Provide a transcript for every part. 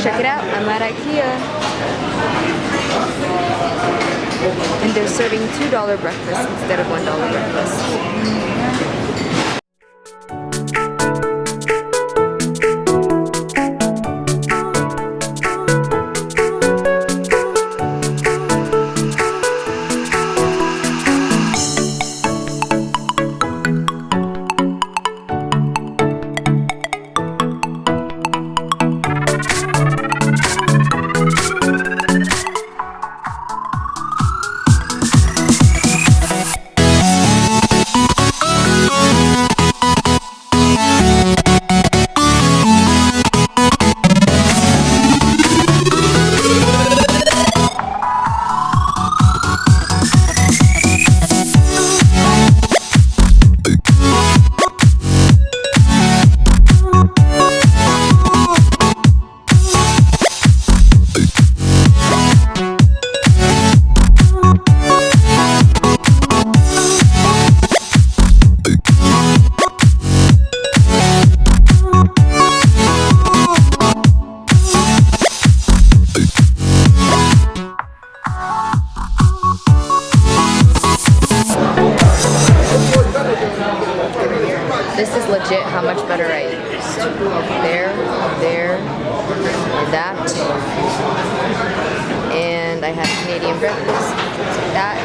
Check it out, I'm at Ikea. And they're serving $2 breakfast instead of $1 breakfast. This is legit how much butter I used. There, and that. And I had Canadian breakfast, like that.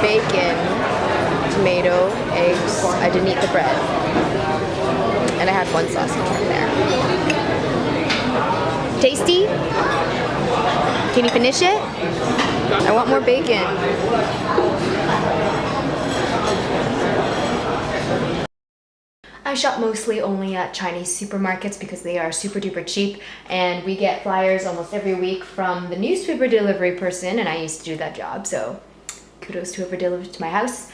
Bacon, tomato, eggs. I didn't eat the bread. And I had one sausage from there. Tasty? Can you finish it? I want more bacon. I shop mostly only at Chinese supermarkets because they are super duper cheap, and we get flyers almost every week from the newspaper delivery person, and I used to do that job, so kudos to whoever delivered to my house.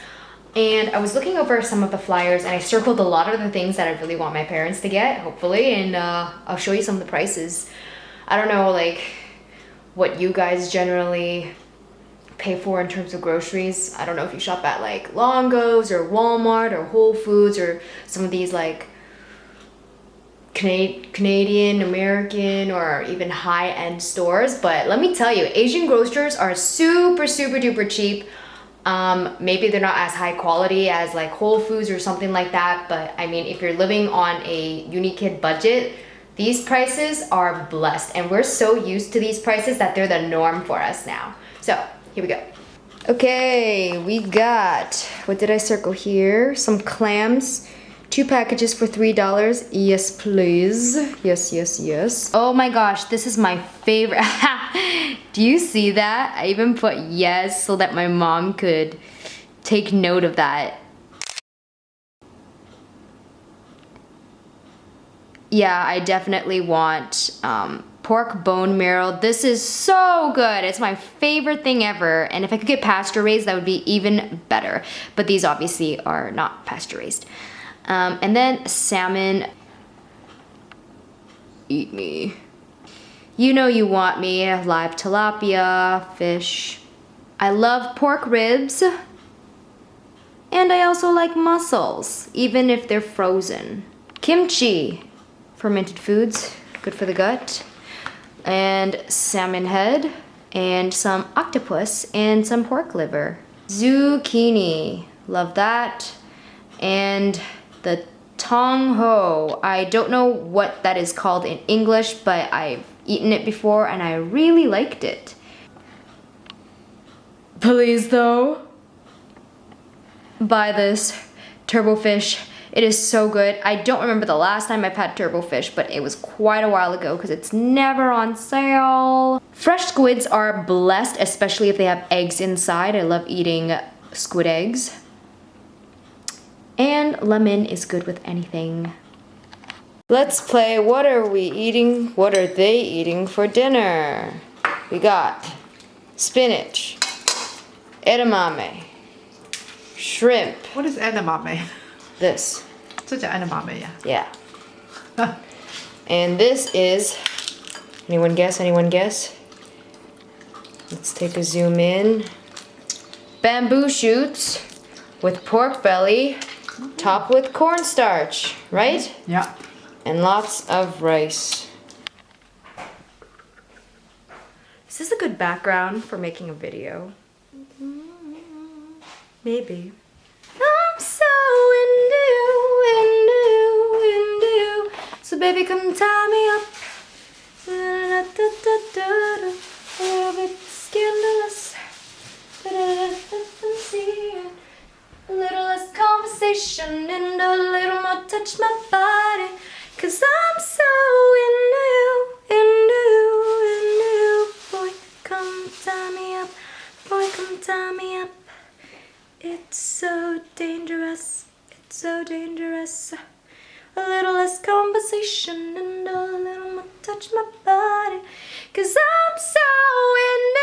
And I was looking over some of the flyers, and I circled a lot of the things that I really want my parents to get, hopefully, and I'll show you some of the prices. I don't know, like, what you guys generally pay for in terms of groceries. I don't know if you shop at like Longo's or Walmart or Whole Foods or some of these like Canadian, American, or even high-end stores, but let me tell you, Asian grocers are super duper cheap. Maybe they're not as high quality as like Whole Foods or something like that, but I mean, if you're living on a Unikid budget, these prices are blessed, and we're so used to these prices that they're the norm for us now. So here we go. Okay, we got, what did I circle here? Some clams, 2 packages for $3. Yes, please. Yes. Oh my gosh, this is my favorite. Do you see that? I even put yes so that my mom could take note of that. Yeah, I definitely want pork bone marrow. This is so good. It's my favorite thing ever. And if I could get pasture raised, that would be even better. But these obviously are not pasture raised. And then salmon. Eat me. You know you want me. Live tilapia, fish. I love pork ribs. And I also like mussels, even if they're frozen. Kimchi. Fermented foods, good for the gut. And salmon head, and some octopus, and some pork liver. Zucchini, love that. And the tong ho. I don't know what that is called in English, but I've eaten it before and I really liked it. Please though, buy this turbo fish. It is so good. I don't remember the last time I've had turbo fish, but it was quite a while ago because it's never on sale. Fresh squids are blessed, especially if they have eggs inside. I love eating squid eggs. And lemon is good with anything. Let's play what are we eating? What are they eating for dinner? We got spinach, edamame, shrimp. What is edamame? This. 这叫 edamame 呀 Yeah. And this is, anyone guess? Let's take a zoom in. Bamboo shoots with pork belly, topped with cornstarch, right? Yeah. And lots of rice. Is this a good background for making a video? Maybe. I'm so into you, into you, into you. So baby, come tie me up. A little bit scandalous. A little less conversation and a little more touch my body. 'Cause I'm so into you, into you, into you. Boy, come tie me up. Boy, come tie me up. It's so dangerous. It's so dangerous. A little less conversation and a little more touch my body. 'Cause I'm so into